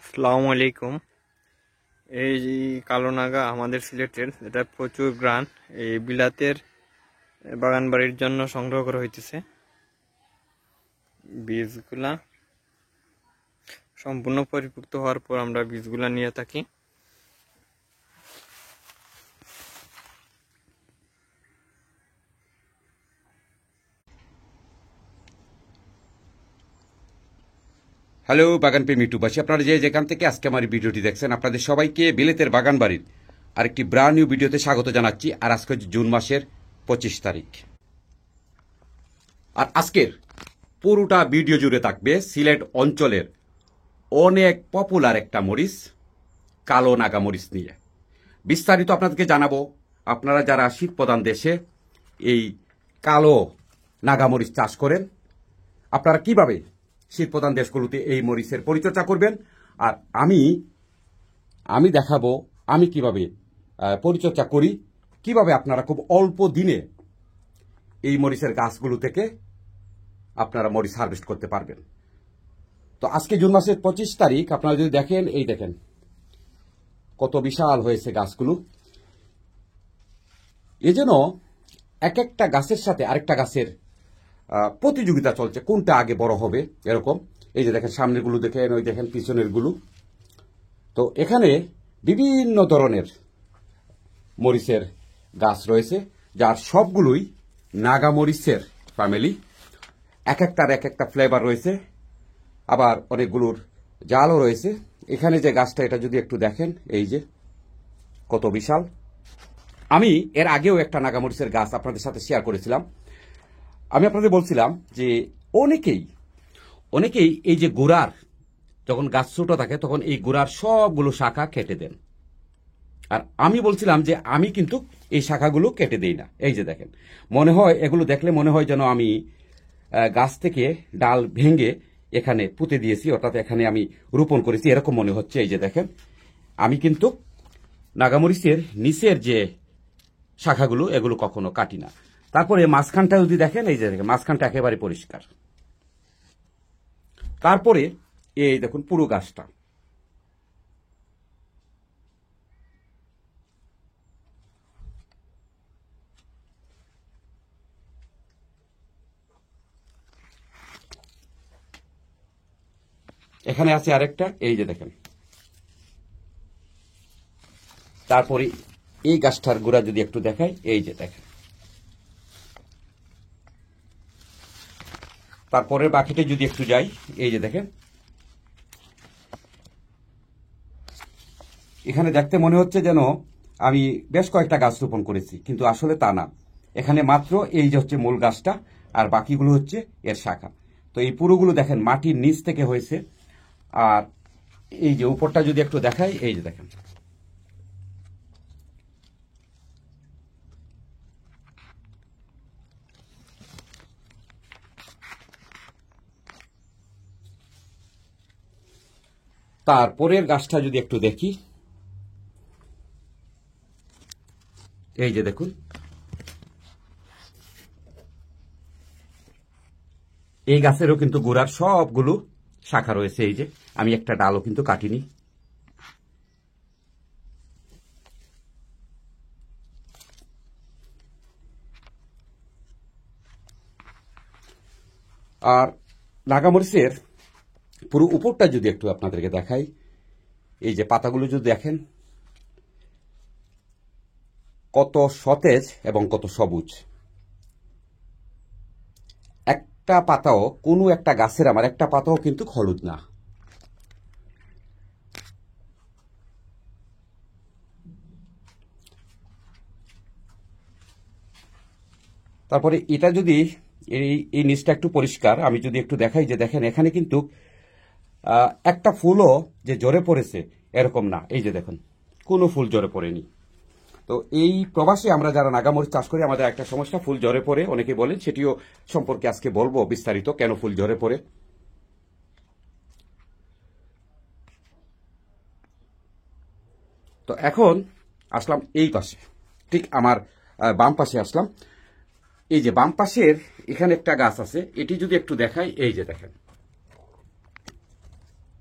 আসসালামু আলাইকুম। এই যে কালো নাগা আমাদের সিলেটের, এটা প্রচুর গ্রান এই বিলাতের বাগান বাড়ির জন্য সংগ্রহ করা হইতেছে। বীজগুলা সম্পূর্ণ পরিপুক্ত হওয়ার পর আমরা বীজগুলা নিয়ে থাকি। হ্যালো বাগানপ্রেমী ইউটিউবাসী, আপনারা যে যেখান থেকে আজকে আমার ভিডিওটি দেখছেন, আপনাদের সবাইকে বিলেতের বাগান বাড়ির আরেকটি ব্র্যান্ড নিউ ভিডিওতে স্বাগত জানাচ্ছি। আর আজকে হচ্ছে জুন মাসের 25 তারিখ। আর আজকের পুরোটা ভিডিও জুড়ে থাকবে সিলেট অঞ্চলের অনেক পপুলার একটা মরিচ, কালো নাগা মরিচ নিয়ে বিস্তারিত আপনাদেরকে জানাবো। আপনারা যারা শীত প্রধান দেশে এই কালো নাগা মরিচ চাষ করেন, আপনারা কিভাবে শীত প্রধান দেশগুলোতে এই মরিচের পরিচর্যা করবেন, আর আমি দেখাবো আমি কিভাবে পরিচর্যা করি, কিভাবে আপনারা খুব অল্প দিনে এই মরিচের গাছগুলো থেকে আপনারা মরিচ হারভেস্ট করতে পারবেন। তো আজকে জুন মাসের 25 তারিখ, আপনারা যদি দেখেন, এই দেখেন কত বিশাল হয়েছে গাছগুলো। এজন্য এক একটা গাছের সাথে আরেকটা গাছের প্রতিযোগিতা চলছে, কোনটা আগে বড় হবে এরকম। এই যে দেখেন সামনের গুলো দেখেন, ওই দেখেন পিছনের গুলো। তো এখানে বিভিন্ন ধরনের মরিচের গাছ রয়েছে, যার সবগুলোই নাগা মরিচের ফ্যামিলি। এক একটার এক একটা ফ্লেভার রয়েছে, আবার অনেকগুলোর জালও রয়েছে। এখানে যে গাছটা, এটা যদি একটু দেখেন, এই যে কত বিশাল। আমি এর আগেও একটা নাগা মরিচের গাছ আপনাদের সাথে শেয়ার করেছিলাম। আমি আপনাদের বলছিলাম যে অনেকেই এই যে গোড়ার, যখন গাছ ছোট থাকে তখন এই গোড়ার সবগুলো শাখা কেটে দেন। আর আমি বলছিলাম যে আমি কিন্তু এই শাখাগুলো কেটে দেই না। এই যে দেখেন, মনে হয় এগুলো দেখলে মনে হয় যেন আমি গাছ থেকে ডাল ভেঙে এখানে পুঁতে দিয়েছি, অর্থাৎ এখানে আমি রোপণ করেছি, এরকম মনে হচ্ছে। এই যে দেখেন, আমি কিন্তু নাগামরিচের নিচের যে শাখাগুলো, এগুলো কখনো কাটি না। তারপরে মাঝখানটা যদি দেখেন, এই যে দেখেন মাঝখানটা একেবারে পরিষ্কার। তারপরে এই দেখুন পুরো গাছটা। এখানে আছে আরেকটা, এই যে দেখেন। তারপরে এই গাছটার গোড়া যদি একটু দেখাই, এই যে দেখেন। তারপরের বাকিটা যদি একটু যাই, এই যে দেখেন। এখানে দেখতে মনে হচ্ছে যেন আমি বেশ কয়েকটা গাছ রোপণ করেছি, কিন্তু আসলে তা না। এখানে মাত্র এই যে হচ্ছে মূল গাছটা, আর বাকিগুলো হচ্ছে এর শাখা। তো এই পুরোগুলো দেখেন মাটির নিচ থেকে হয়েছে। আর এই যে উপরটা যদি একটু দেখাই, এই যে দেখেন। তারপরের গাছটা যদি একটু দেখি, এই যে দেখুন। এই গাছেরও কিন্তু গোড়ার সবগুলো শাখা রয়েছে। এই যে আমি একটা ডালও কিন্তু কাটিনি। আর নাগামরিচের পুরো উপরটা যদি একটু আপনাদেরকে দেখাই, এই যে পাতাগুলো যদি দেখেন কত সতেজ এবং কত সবুজ। একটা পাতাও, কোনো একটা গাছের আমার একটা পাতাও কিন্তু হলুদ না। তারপরে এটা যদি এই নিচটা একটু পরিষ্কার, আমি যদি একটু দেখাই, যে দেখেন এখানে কিন্তু একটা ফুলও যে ঝরে পড়েছে এরকম না। এই যে দেখুন, কোনো ফুল ঝরে পড়েনি। তো এই প্রবাসে আমরা যারা নাগামরিচ চাষ করি, আমাদের একটা সমস্যা, ফুল ঝরে পড়ে, অনেকে বলেন। সেটিও সম্পর্কে আজকে বলবো বিস্তারিত, কেন ফুল ঝরে পড়ে। তো এখন আসলাম এই পাশে, ঠিক আমার বাম পাশে আসলাম। এই যে বাম পাশের এখানে একটা গাছ আছে, এটি যদি একটু দেখাই, এই যে দেখেন,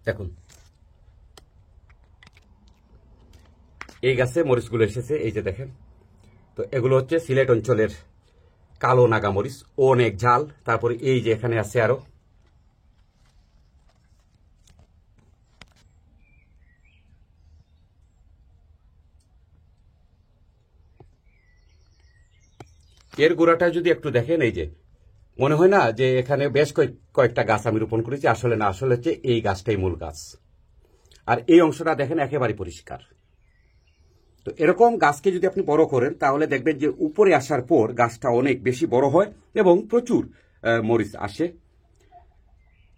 দেখুন এই গাছে মরিচগুলো এসেছে, এই যে দেখেন। তো এগুলো হচ্ছে সিলেট অঞ্চলের কালো নাগা মরিচ, অনেক ঝাল। তারপরে এই যে এখানে আছে আরো, এর গোড়াটা যদি একটু দেখেন, এই যে মনে হয় না যে এখানে বেশ কয়েকটা গাছ আমি রোপণ করেছি, আসলে না, আসলে হচ্ছে এই গাছটাই মূল গাছ। আর এই অংশটা দেখেন একেবারে পরিষ্কার। তো এরকম গাছকে যদি আপনি বড় করেন তাহলে দেখবেন যে উপরে আসার পর গাছটা অনেক বেশি বড় হয় এবং প্রচুর মরিচ আসে।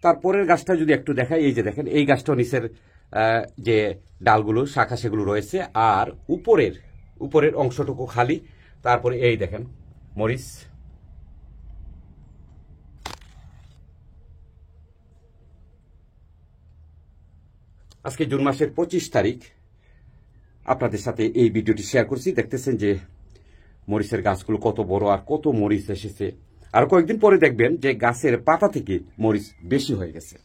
তারপরের গাছটা যদি একটু দেখাই, এই যে দেখেন এই গাছটা নিচের যে ডালগুলো শাখা সেগুলো রয়েছে, আর উপরের অংশটুকু খালি। তারপরে এই দেখেন মরিচ। আজকে জুন মাসের 25 তারিখ আপনাদের সাথে এই ভিডিওটি শেয়ার করছি। দেখতেছেন যে মরিচের গাছগুলো কত বড় আর কত মরিচ এসেছে। আর কয়েকদিন পরে দেখবেন যে গাছের পাতা থেকে মরিচ বেশি হয়ে গেছে।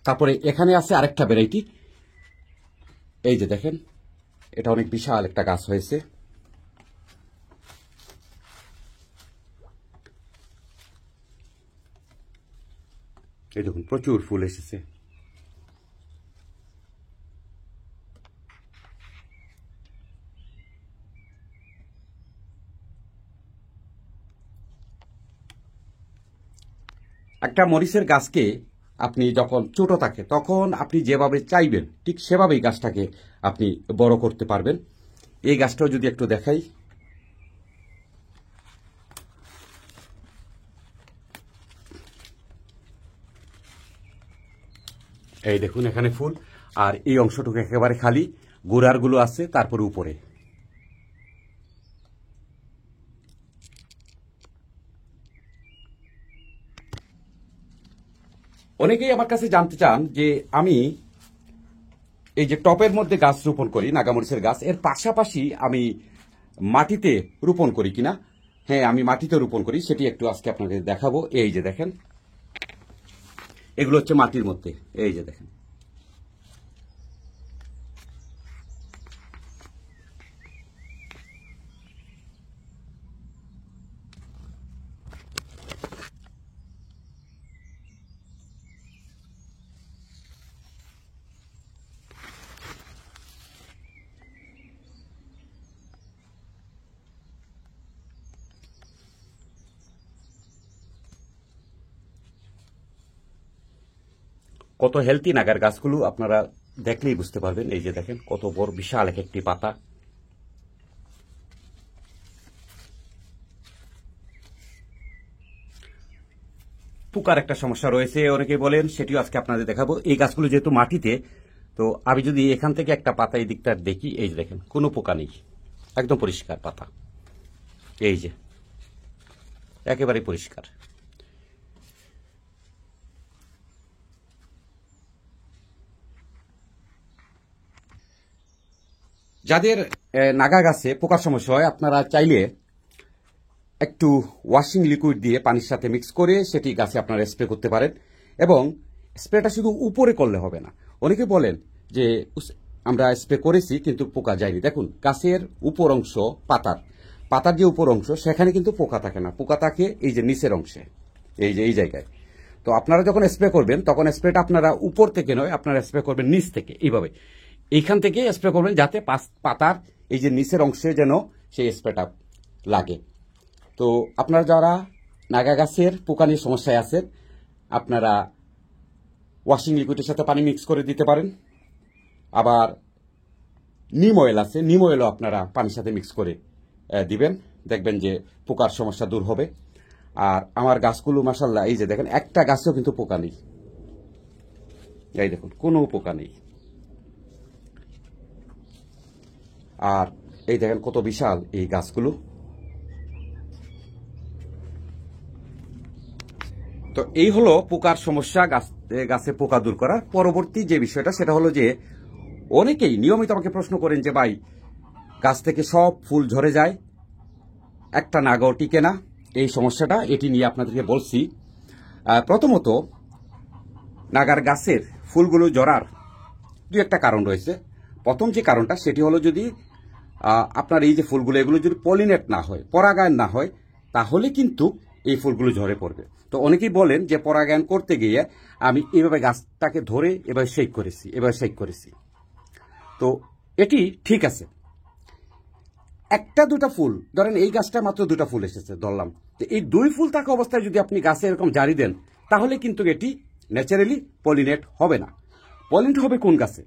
তারপরে এখানে আছে আরেকটা ভ্যারাইটি, এই যে দেখেন এটা অনেক বিশাল একটা গাছ হয়েছে। এই দেখুন প্রচুর ফুল এসেছে। একটা মরিচের গাছকে আপনি যখন ছোট থাকে তখন আপনি যেভাবে চাইবেন ঠিক সেভাবেই গাছটাকে আপনি বড় করতে পারবেন। এই গাছটাও যদি একটু দেখাই, এই দেখুন এখানে ফুল, আর এই অংশটুকু একেবারে খালি, গোড়ারগুলো আছে তারপরে উপরে। অনেকেই আমার কাছে জানতে চান যে আমি এই যে টপের মধ্যে গাছ রোপণ করি নাগামরিচের গাছ, এর পাশাপাশি আমি মাটিতে রোপণ করি কিনা। হ্যাঁ, আমি মাটিতে রোপণ করি, সেটি একটু আজকে আপনাদের দেখাবো। এই যে দেখেন এগুলো হচ্ছে মাটির মধ্যে, এই যে দেখেন। কত হেলদি নাগার গাছগুলো আপনারা দেখলেই বুঝতে পারবেন। এই যে দেখেন কত বড় বিশাল এক একটি পাতা। পোকার একটা সমস্যা রয়েছে অনেকে বলেন, সেটিও আজকে আপনাদের দেখাবো। এই গাছগুলো যেহেতু মাটিতে, তো আমি যদি এখান থেকে একটা পাতা এই দিকটা দেখি, এই যে দেখেন কোনো পোকা নেই, একদম পরিষ্কার পাতা, এই যে একেবারে পরিষ্কার। যাদের নাগা গাছে পোকার সমস্যা হয় আপনারা চাইলে একটু ওয়াশিং লিকুইড দিয়ে পানির সাথে মিক্স করে সেটি গাছে আপনারা স্প্রে করতে পারেন। এবং স্প্রেটা শুধু উপরে করলে হবে না। অনেকে বলেন যে আমরা স্প্রে করেছি কিন্তু পোকা যায়নি। দেখুন গাছের উপর অংশ, পাতার যে উপর অংশ সেখানে কিন্তু পোকা থাকে না, পোকা থাকে এই যে নিচের অংশে, এই যে এই জায়গায়। তো আপনারা যখন স্প্রে করবেন তখন স্প্রেটা আপনারা উপর থেকে নয়, আপনারা স্প্রে করবেন নিচ থেকে, এইভাবে এইখান থেকে স্প্রে করবেন যাতে পাতার এই যে নিচের অংশে যেন সেই স্প্রেটা লাগে। তো আপনারা যারা নাগা গাছের পোকা নিয়ে সমস্যায় আছেন আপনারা ওয়াশিং লিকুইডের সাথে পানি মিক্স করে দিতে পারেন। আবার নিম অয়েল আছে, নিম অয়েলও আপনারা পানির সাথে মিক্স করে দিবেন, দেখবেন যে পোকার সমস্যা দূর হবে। আর আমার গাছগুলো মাশাআল্লাহ এই যে দেখেন একটা গাছেও কিন্তু পোকা নেই, এই দেখুন কোনো পোকা নেই। আর এই দেখেন কত বিশাল এই গাছগুলো। তো এই হলো পোকার সমস্যা, গাছে পোকা দূর করার পরবর্তী যে বিষয়টা সেটা হলো যে অনেকেই নিয়মিত আমাকে প্রশ্ন করেন যে ভাই গাছ থেকে সব ফুল ঝরে যায়, একটা নাগাও টিকে না, এই সমস্যাটা এটি নিয়ে আপনাদেরকে বলছি। প্রথমত, নাগার গাছের ফুলগুলো জড়ার দু একটা কারণ রয়েছে। প্রথম যে কারণটা সেটি হলো, যদি আপনার এই যে ফুলগুলো এগুলো যদি পলিনেট না হয়, পরাগায়ন না হয়, তাহলে কিন্তু এই ফুলগুলো ঝরে পড়বে। তো অনেকেই বলেন যে পরাগায়ন করতে গিয়ে আমি এইভাবে গাছটাকে ধরে এভাবে শেক করেছি। তো এটি ঠিক আছে, একটা দুটা ফুল ধরেন, এই গাছটা মাত্র দুটা ফুল এসেছে ধরলাম, তো এই 2 ফুল থাকা অবস্থায় যদি আপনি গাছে এরকম জারি দেন, তাহলে কিন্তু এটি ন্যাচারালি পলিনেট হবে না। পলিনেট হবে কোন গাছে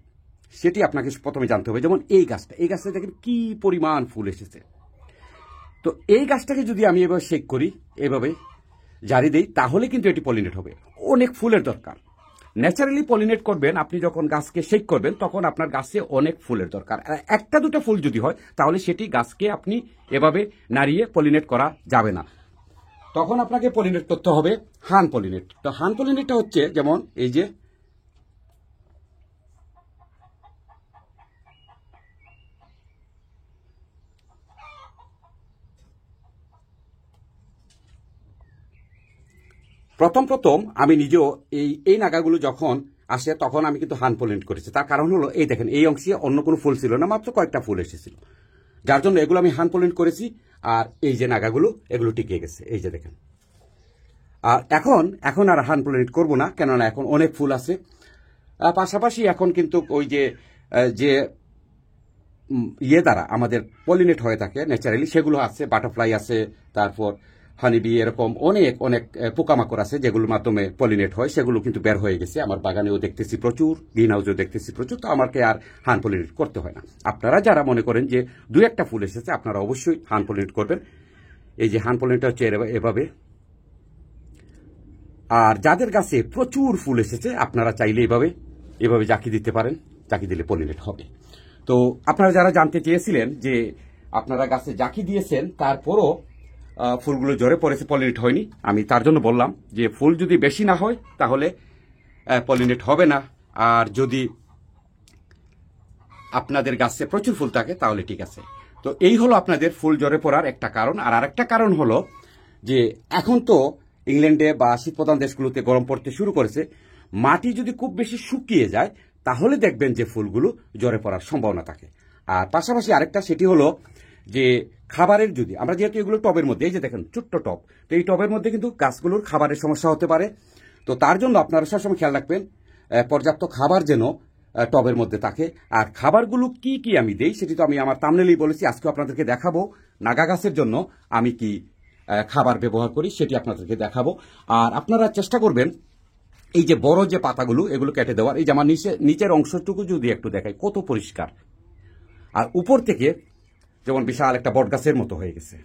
সেটি আপনাকে প্রথমে জানতে হবে। যেমন এই গাছটা দেখেন কি পরিমাণ ফুল এসেছে। তো এই গাছটাকে যদি আমি এভাবে শেক করি, এভাবে জারি দেই, তাহলে কিন্তু এটি পলিনেট হবে। অনেক ফুলের দরকার। ন্যাচারালি পলিনেট করবেন আপনি যখন গাছকে শেক করবেন, তখন আপনার গাছে অনেক ফুলের দরকার। একটা দুটো ফুল যদি হয়, তাহলে সেটি গাছকে আপনি এভাবে নাড়িয়ে পলিনেট করা যাবে না। তখন আপনাকে পলিনেট করতে হবে হান পলিনেট। তো হান পলিনেটটা হচ্ছে যেমন এই যে প্রথম আমি নিজেও এই নাগাগুলো যখন আসে তখন আমি কিন্তু হান পলিনেট করেছি। তার কারণ হলো, এই দেখেন এই অংশে অন্য কোনো ফুল ছিল না, মাত্র কয়েকটা ফুল এসেছিল, যার জন্য এগুলো আমি হান পলিনেট করেছি। আর এই যে নাগাগুলো এগুলো টিকে গেছে, এই যে দেখেন। আর এখন আর হান পলিনেট করবো না, কেননা এখন অনেক ফুল আছে। পাশাপাশি এখন কিন্তু ওই যে ইয়ে দ্বারা আমাদের পলিনেট হয়ে থাকে ন্যাচারালি, সেগুলো আছে, বাটারফ্লাই আছে, তারপর হানিবি, এরকম অনেক অনেক পোকামাকড় আছে যেগুলোর মাধ্যমে পলিনেট হয়, সেগুলো কিন্তু বের হয়ে গেছে। আমার বাগানেও দেখতেছি প্রচুর, গ্রিন হাউসেও দেখতেছি প্রচুর। তো আমাকে আর হান পলিনেট করতে হয় না। আপনারা যারা মনে করেন যে 2-1টা ফুল এসেছে, আপনারা অবশ্যই হান পলিনেট করবেন। এই যে হান পলিনেটটা হচ্ছে এভাবে। আর যাদের গাছে প্রচুর ফুল এসেছে, আপনারা চাইলে এভাবে জাকি দিতে পারেন, জাকি দিলে পলিনেট হবে। তো আপনারা যারা জানতে চেয়েছিলেন যে আপনারা গাছে জাকি দিয়েছেন তারপরও ফুলগুলো ঝরে পড়েছে, পলিনেট হয়নি, আমি তার জন্য বললাম যে ফুল যদি বেশি না হয় তাহলে পলিনেট হবে না, আর যদি আপনাদের গাছে প্রচুর ফুল থাকে তাহলে ঠিক আছে। তো এই হলো আপনাদের ফুল ঝরে পড়ার একটা কারণ। আর আরেকটা কারণ হলো যে এখন তো ইংল্যান্ডে বা শীতপ্রধান দেশগুলোতে গরম পড়তে শুরু করেছে, মাটি যদি খুব বেশি শুকিয়ে যায় তাহলে দেখবেন যে ফুলগুলো ঝরে পড়ার সম্ভাবনা থাকে। আর পাশাপাশি আরেকটা, সেটি হলো যে খাবারের, যদি আমরা যেহেতু এগুলো টবের মধ্যে, এই যে দেখেন ছোট্ট টব, তো এই টবের মধ্যে কিন্তু গাছগুলোর খাবারের সমস্যা হতে পারে। তো তার জন্য আপনারা সবসময় খেয়াল রাখবেন পর্যাপ্ত খাবার যেন টবের মধ্যে থাকে। আর খাবারগুলো কি কি আমি দেই সেটি তো আমি আমার থাম্বনেইলেই বলেছি, আজকে আপনাদেরকে দেখাবো নাগা গাছের জন্য আমি কি খাবার ব্যবহার করি সেটি আপনাদেরকে দেখাবো। আর আপনারা চেষ্টা করবেন এই যে বড় যে পাতাগুলো এগুলো কেটে দেওয়ার। এই যে আমার নিচের অংশটুকু যদি একটু দেখাই কত পরিষ্কার, আর উপর থেকে যেমন বিশাল একটা বট গাছের মতো হয়ে গেছে।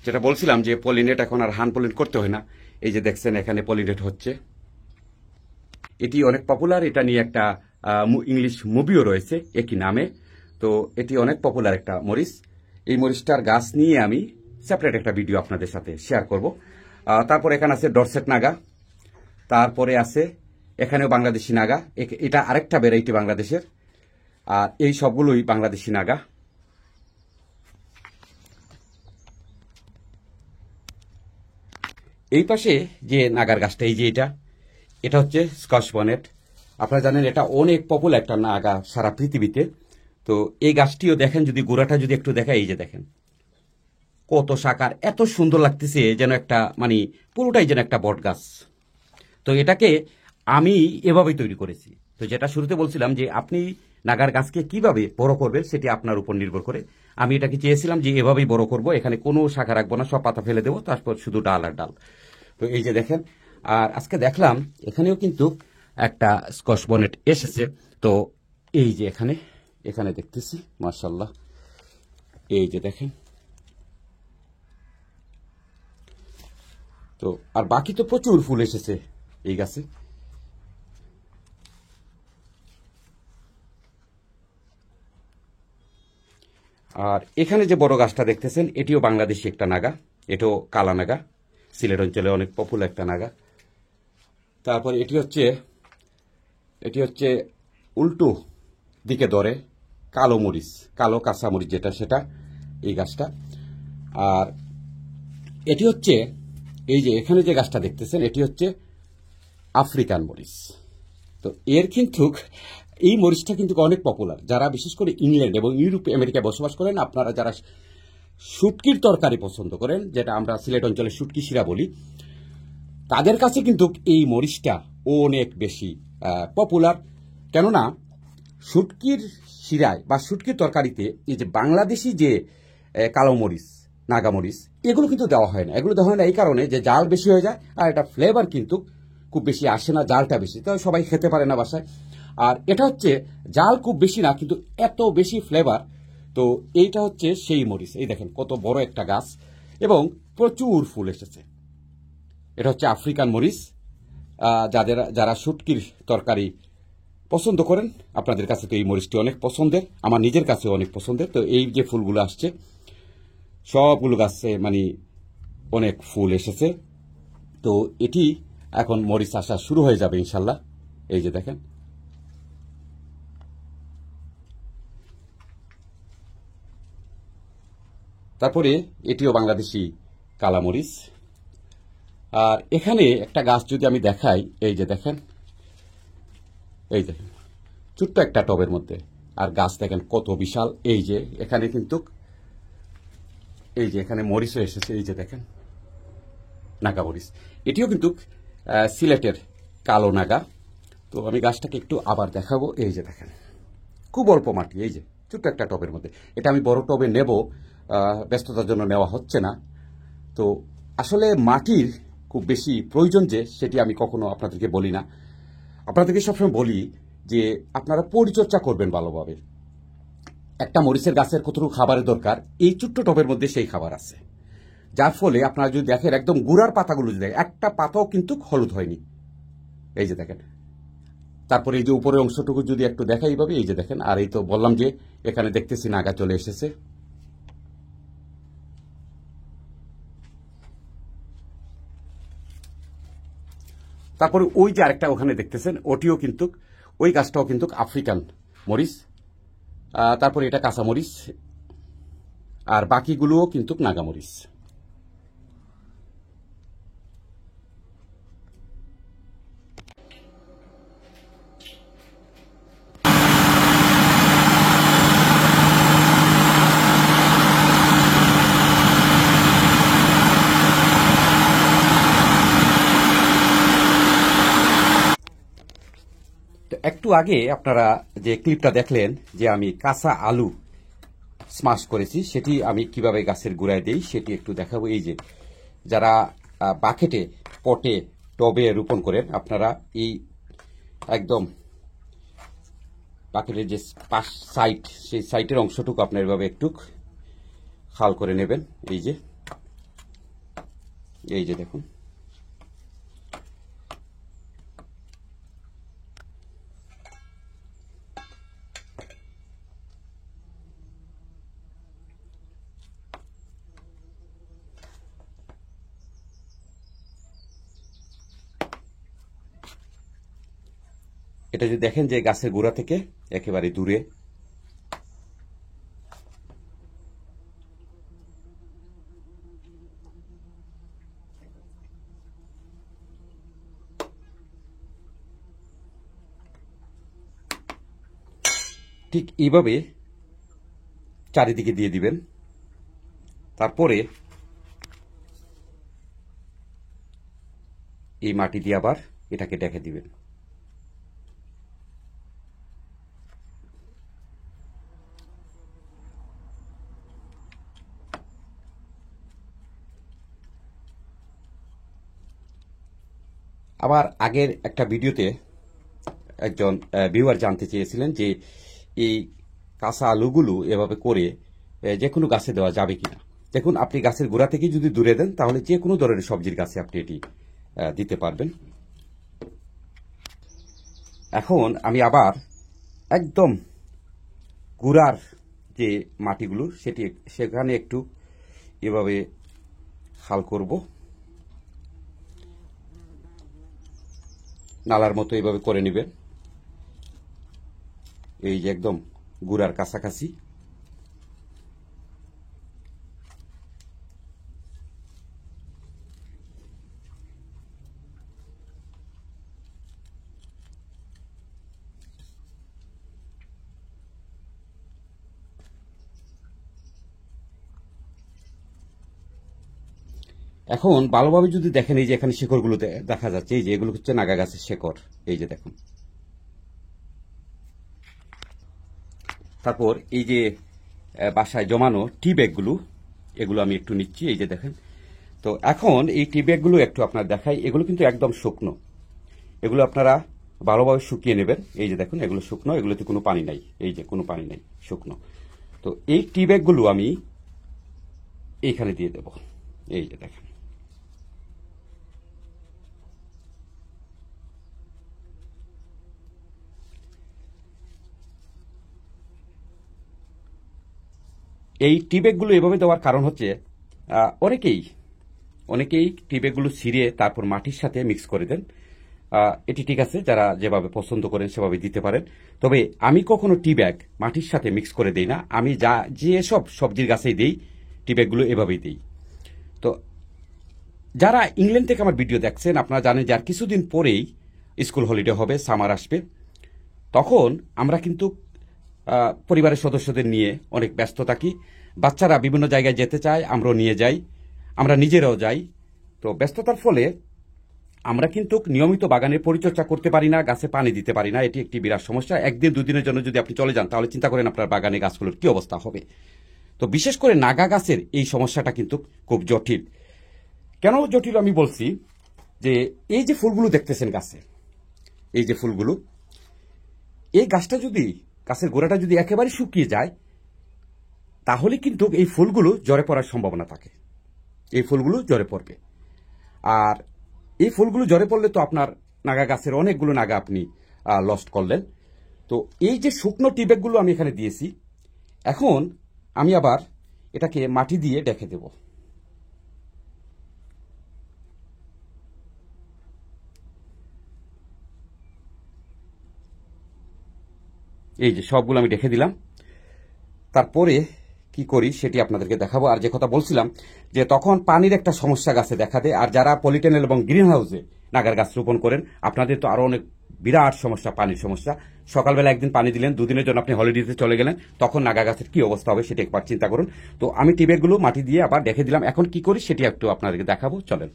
যেটা বলছিলাম যে পলিনেট এখন আর হান পলিনেট করতে হয় না। এই যে দেখছেন এখানে পলিনেট হচ্ছে, এটি অনেক পপুলার। এটা নিয়ে একটা ইংলিশ মুভিও রয়েছে একই নামে। তো এটি অনেক পপুলার একটা মরিচ। এই মরিচটার গাছ নিয়ে আমি সেপারেট একটা ভিডিও আপনাদের সাথে শেয়ার করব। তারপর এখানে আছে ডরসেট নাগা, তারপরে আছে এখানেও বাংলাদেশি নাগা, এটা আরেকটা ভ্যারাইটি বাংলাদেশের। আর এই সবগুলোই বাংলাদেশি নাগা। এই পাশে যে নাগার গাছটা, এই যে এটা হচ্ছে স্কচ বনেট। আপনারা জানেন এটা অনেক পপুলার একটা নাগা সারা পৃথিবীতে। তো এই গাছটিও দেখেন, যদি গোড়াটা যদি একটু দেখা, এই যে দেখেন কত শাখার, এত সুন্দর লাগতেছে, যেন একটা মানে পুরোটাই যেন একটা বট গাছ। তো এটাকে আমি এভাবেই তৈরি করেছি। তো যেটা শুরুতে বলছিলাম যে আপনি নাগার গাছকে কিভাবে বড় করবেন সেটি আপনার উপর নির্ভর করে। আমি এটাকে চেয়েছিলাম যে এভাবেই বড় করব, এখানে কোনো শাখা রাখবো না, সব পাতা ফেলে দেবো, তারপর শুধু ডাল আর ডাল। তো এই যে দেখেন, আর আজকে দেখলাম এখানেও কিন্তু একটা স্কচ বনেট এসেছে। তো এই যে এখানে দেখতেছি মাশাআল্লাহ, এই যে দেখেন। তো আর বাকি তো প্রচুর ফুল এসেছে এই গাছে। আর এখানে যে বড় গাছটা দেখতেছেন এটিও বাংলাদেশি একটা নাগা, এটাও কালা নাগা, সিলেট অঞ্চলে অনেক পপুলার একটা নাগা। তারপরে এটি হচ্ছে উল্টো দিকে ধরে কালো মরিচ, কালো কাঁচা মরিচ যেটা, সেটা এই গাছটা। আর এটি হচ্ছে এই যে এখানে যে গাছটা দেখতেছেন, এটি হচ্ছে আফ্রিকান মরিচ। তো এর কিন্তু এই মরিচটা কিন্তু অনেক পপুলার, যারা বিশেষ করে ইংল্যান্ড এবং ইউরোপ আমেরিকায় বসবাস করেন, আপনারা যারা শুটকির তরকারি পছন্দ করেন, যেটা আমরা সিলেট অঞ্চলে শুটকি শিরা বলি, তাদের কাছে কিন্তু এই মরিচটা অনেক বেশি পপুলার। কেননা শুটকির শিরায় বা শুটকির তরকারিতে এই যে বাংলাদেশি যে কালো মরিচ, নাগামরিচ, এগুলো কিন্তু দেওয়া হয় না। এগুলো দেওয়া হয় না এই কারণে যে জাল বেশি হয়ে যায়, আর এটা ফ্লেভার কিন্তু খুব বেশি আসে না, জালটা বেশি, তো সবাই খেতে পারে না বাসায়। আর এটা হচ্ছে জাল খুব বেশি না, কিন্তু এত বেশি ফ্লেভার। তো এইটা হচ্ছে সেই মরিচ। এই দেখেন কত বড় একটা গাছ এবং প্রচুর ফুল এসেছে। এটা হচ্ছে আফ্রিকান মরিচ। যারা শুটকির তরকারি পছন্দ করেন, আপনাদের কাছে তো এই মরিচটি অনেক পছন্দের, আমার নিজের কাছেও অনেক পছন্দের। তো এই যে ফুলগুলো আসছে, সবগুলো গাছে মানে অনেক ফুল এসেছে। তো এটি এখন মরিচ আসা শুরু হয়ে যাবে ইনশাল্লাহ। এই যে দেখেন, তারপরে এটিও বাংলাদেশি কালামরিচ। আর এখানে একটা গাছ যদি আমি দেখাই, এই যে দেখেন, এই দেখেন ছোট্ট একটা টবের মধ্যে, আর গাছ দেখেন কত বিশাল। এই যে এখানে কিন্তু এই যে এখানে মরিচও এসেছে, এই যে দেখেন নাগা মরিচ। এটিও কিন্তু সিলেটের কালো নাগা। তো আমি গাছটাকে একটু আবার দেখাবো। এই যে দেখেন খুব অল্প মাটি, এই যে ছোট্ট একটা টবের মধ্যে। এটা আমি বড় টবে নেব, ব্যস্ততার জন্য নেওয়া হচ্ছে না। তো আসলে মাটির খুব বেশি প্রয়োজন যে, সেটি আমি কখনো আপনাদেরকে বলি না। আপনাদেরকে সবসময় বলি যে আপনারা পরিচর্যা করবেন ভালোভাবে। একটা মরিচের গাছের কতটুকু খাবারের দরকার, এই ছোট্ট টবের মধ্যে সেই খাবার আছে, যার ফলে আপনারা যদি দেখেন একদম গুড়ার পাতাগুলো যদি দেখেন, একটা পাতাও কিন্তু হলুদ হয়নি। এই যে দেখেন, তারপরে এই যে উপরের অংশটুকু যদি একটু দেখাই এইভাবে, এই যে দেখেন। আর এই তো বললাম যে এখানে দেখতেছি নাগা চলে এসেছে। তারপরে ওই যে আরেকটা ওখানে দেখতেছেন, ওটিও কিন্তু, ওই গাছটাও কিন্তু আফ্রিকান মরিচ। তারপরে এটা কাঁচা মরিচ, আর বাকিগুলোও কিন্তু নাগামরিচ। একটু আগে আপনারা যে ক্লিপটা দেখলেন যে আমি কাঁচা আলু স্মাশ করেছি, সেটি আমি কিভাবে গাছের গোড়ায় দেই সেটি একটু দেখাবো। এই যে যারা বাকেটে, পটে, টবে রোপণ করেন, আপনারা এই একদম বাকেটের যে পাশ সাইড, সেই সাইডের অংশটুকু আপনার এভাবে একটু খাল করে নেবেন। এই যে দেখুন, এটা যদি দেখেন যে গাছের গোড়া থেকে একেবারে দূরে। ঠিক এইভাবে চারিদিকে দিয়ে দিবেন। তারপরে এই মাটি দিয়ে আবার এটাকে ঢেকে দিবেন। আবার আগের একটা ভিডিওতে একজন ভিউয়ার জানতে চেয়েছিলেন যে এই কাঁচা আলুগুলো এভাবে করে যে কোনো গাছে দেওয়া যাবে কিনা। দেখুন, আপনি গাছের গোড়া থেকে যদি দূরে দেন, তাহলে যে কোনো ধরনের সবজির গাছে আপনি এটি দিতে পারবেন। এখন আমি আবার একদম গুড়ার যে মাটিগুলো, সেখানে একটু এভাবে খাল করব। নালার মতো এইভাবে করে নেবেন, এই যে একদম গুড়ার কাছাকাছি। এখন ভালোভাবে যদি দেখেন, এই যে এখানে শেকড়গুলো দেখা যাচ্ছে, এই যে এগুলো হচ্ছে নাগা গাছের শেকড়, এই যে দেখুন। তারপর এই যে বাসায় জমানো টি ব্যাগগুলো, এগুলো আমি একটু নিচ্ছি, এই যে দেখেন। তো এখন এই টি ব্যাগগুলো একটু আপনার দেখাই, এগুলো কিন্তু একদম শুকনো, এগুলো আপনারা ভালোভাবে শুকিয়ে নেবেন। এই যে দেখুন, এগুলো শুকনো, এগুলোতে কোনো পানি নাই, এই যে কোনো পানি নাই, শুকনো। তো এই টি ব্যাগগুলো আমি এইখানে দিয়ে দেব, এই যে দেখেন। এই টি ব্যাগগুলো এভাবে দেওয়ার কারণ হচ্ছে অনেকেই টি ব্যাগগুলো ছিঁড়ে তারপর মাটির সাথে মিক্স করে দেন। এটি ঠিক আছে, যারা যেভাবে পছন্দ করেন সেভাবে দিতে পারেন। তবে আমি কখনো টি ব্যাগ মাটির সাথে মিক্স করে দেই না, আমি যেসব সবজির গাছেই দেই টি ব্যাগগুলো এভাবেই দিই। তো যারা ইংল্যান্ড থেকে আমার ভিডিও দেখছেন, আপনারা জানেন যে আর কিছুদিন পরেই স্কুল হলিডে হবে, সামার আসবে। তখন আমরা কিন্তু পরিবারের সদস্যদের নিয়ে অনেক ব্যস্ত থাকি। বাচ্চারা বিভিন্ন জায়গায় যেতে চায়, আমরাও নিয়ে যাই, আমরা নিজেরাও যাই। তো ব্যস্ততার ফলে আমরা কিন্তু নিয়মিত বাগানের পরিচর্যা করতে পারি না, গাছে পানি দিতে পারি না। এটি একটি বিরাট সমস্যা। একদিন দুদিনের জন্য যদি আপনি চলে যান, তাহলে চিন্তা করেন আপনার বাগানে গাছগুলোর কি অবস্থা হবে। তো বিশেষ করে নাগা গাছের এই সমস্যাটা কিন্তু খুব জটিল। কেন জটিল আমি বলছি, যে এই যে ফুলগুলো দেখতেছেন গাছে, এই যে ফুলগুলো, এই গাছের গোড়াটা যদি একেবারে শুকিয়ে যায়, তাহলে কিন্তু এই ফুলগুলো জ্বরে পড়ার সম্ভাবনা থাকে, এই ফুলগুলো জ্বরে পড়বে। আর এই ফুলগুলো জ্বরে পড়লে তো আপনার নাগা গাছের অনেকগুলো নাগা আপনি লস্ট করলেন। তো এই যে শুকনো টি ব্যাগগুলো আমি এখানে দিয়েছি, এখন আমি আবার এটাকে মাটি দিয়ে ঢেকে দেব। এই যে সবগুলো আমি ঢেকে দিলাম। তারপরে কি করি সেটি আপনাদেরকে দেখাবো। আর যে কথা বলছিলাম, যে তখন পানির একটা সমস্যা গাছে দেখা দেয়। আর যারা পলিটেনেল এবং গ্রিন হাউসে নাগার গাছ রোপণ করেন, আপনাদের তো আরো অনেক বিরাট সমস্যা, পানির সমস্যা। সকালবেলা একদিন পানি দিলেন, দুদিনের জন্য আপনি হলিডেতে চলে গেলেন, তখন নাগা গাছের কি অবস্থা হবে সেটা একবার চিন্তা করুন। তো আমি টি ব্যাগগুলো মাটি দিয়ে আবার ঢেকে দিলাম। এখন কি করি সেটি একটু আপনাদেরকে দেখাবো, চলেন।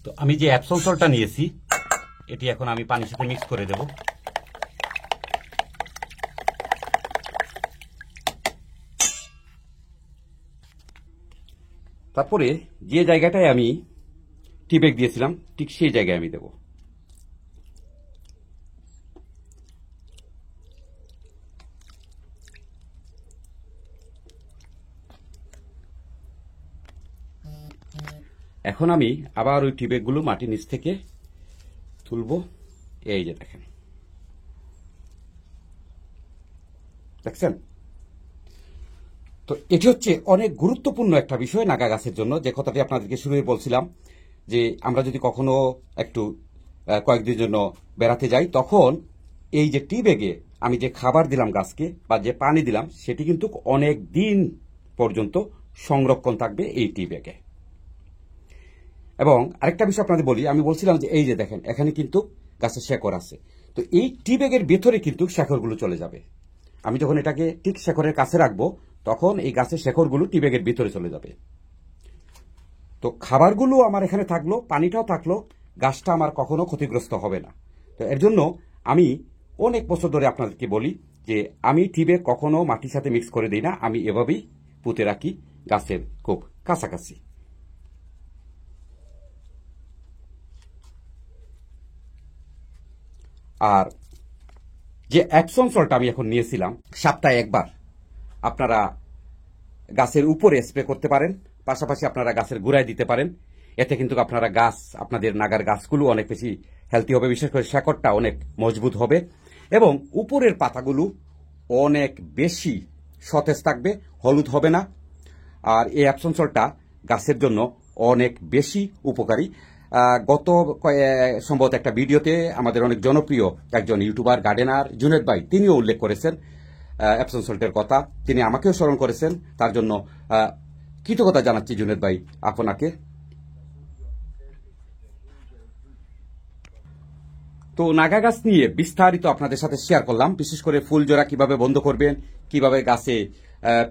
তো আমি যে অ্যাপসন সল্টটা নিয়েছি, এটি এখন আমি পানির সাথে মিক্স করে দেব। তারপরে যে জায়গাটায় আমি টি ব্যাগ দিয়েছিলাম, ঠিক সেই জায়গায় আমি দেব। এখন আমি আবার ওই টি ব্যাগগুলো মাটির নিচ থেকে তুলব। এই যে দেখেন, দেখছেন? তো এটি হচ্ছে অনেক গুরুত্বপূর্ণ একটা বিষয় নাগা গাছের জন্য, যে কথাটি আপনাদেরকে শুরুই বলছিলাম, যে আমরা যদি কখনো একটু কয়েকদিনের জন্য বেড়াতে যাই, তখন এই যে টি ব্যাগে আমি যে খাবার দিলাম গাছকে বা যে পানি দিলাম, সেটি কিন্তু অনেক দিন পর্যন্ত সংরক্ষণ থাকবে এই টি ব্যাগে। এবং আরেকটা বিষয় আপনাদের বলি, আমি বলছিলাম যে এই যে দেখেন, এখানে কিন্তু গাছের শেকড় আছে। তো এই টি ব্যাগের ভেতরে কিন্তু শেকড়গুলো চলে যাবে। আমি যখন এটাকে ঠিক শেকড়ের কাছে রাখবো, তখন এই গাছের শেকড়গুলো টি ব্যাগের ভিতরে চলে যাবে। তো খাবারগুলো আমার এখানে থাকলো, পানিটাও থাকলো, গাছটা আমার কখনো ক্ষতিগ্রস্ত হবে না। তো এর জন্য আমি অনেক বছর ধরে আপনাদেরকে বলি যে আমি টি ব্যাগ কখনো মাটির সাথে মিক্স করে দিই না, আমি এভাবেই পুঁতে রাখি গাছের খুব কাছাকাছি। আর যে অ্যাপসন সল্ট আমি এখন নিয়েছিলাম, সপ্তাহে একবার আপনারা গাছের উপরে স্প্রে করতে পারেন, পাশাপাশি আপনারা গাছের গোড়ায় দিতে পারেন। এতে কিন্তু আপনারা আপনাদের নাগার গাছগুলো অনেক বেশি হেলদি হবে, বিশেষ করে শেকড়টা অনেক মজবুত হবে এবং উপরের পাতাগুলো অনেক বেশি সতেজ থাকবে, হলুদ হবে না। আর এই অ্যাপসন সল্টটা গাছের জন্য অনেক বেশি উপকারী। সম্ভবত একটা ভিডিওতে আমাদের অনেক জনপ্রিয় একজন ইউটিউবার গার্ডেনার জুনেদ ভাই তিনিও উল্লেখ করেছেন অ্যাপসন সল্টের কথা। তিনি আমাকেও স্মরণ করেছেন, তার জন্য কৃতজ্ঞতা জানাচ্ছি জুনেদ ভাই আপনাকে। তো নাগা গাছ নিয়ে বিস্তারিত আপনাদের সাথে শেয়ার করলাম, বিশেষ করে ফুল জোড়া কিভাবে বন্ধ করবেন, কিভাবে গাছে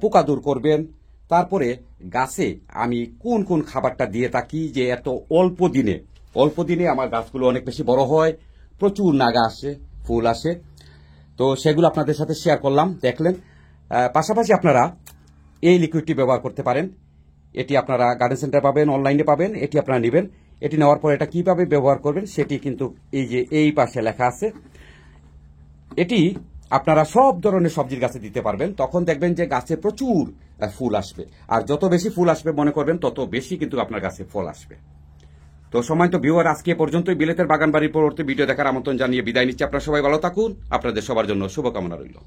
পোকা দূর করবেন, তারপরে গাছে আমি কোন কোন খাবারটা দিয়ে থাকি যে এত অল্প দিনে আমার গাছগুলো অনেক বেশি বড় হয়, প্রচুর নাগা আসে, ফুল আসে। তো সেগুলো আপনাদের সাথে শেয়ার করলাম, দেখলেন। পাশাপাশি আপনারা এই লিকুইডটি ব্যবহার করতে পারেন। এটি আপনারা গার্ডেন সেন্টার পাবেন, অনলাইনে পাবেন, এটি আপনারা নেবেন। এটি নেওয়ার পর এটা কিভাবে ব্যবহার করবেন সেটি কিন্তু এই যে এই পাশে লেখা আছে। এটি আপনারা সব ধরনের সবজির গাছে দিতে পারবেন, তখন দেখবেন যে গাছে প্রচুর ফুল আসবে। আর যত বেশি ফুল আসবে মনে করবেন তত বেশি কিন্তু আপনার গাছে ফল আসবে। তো সম্মানিত ভিউয়ার, আজকে পর্যন্তই। বিলেতের বাগান বাড়ির পরবর্তী ভিডিও দেখার আমন্ত্রণ জানিয়ে বিদায় নিচ্ছি। আপনারা সবাই ভালো থাকুন, আপনাদের সবার জন্য শুভকামনা রইল।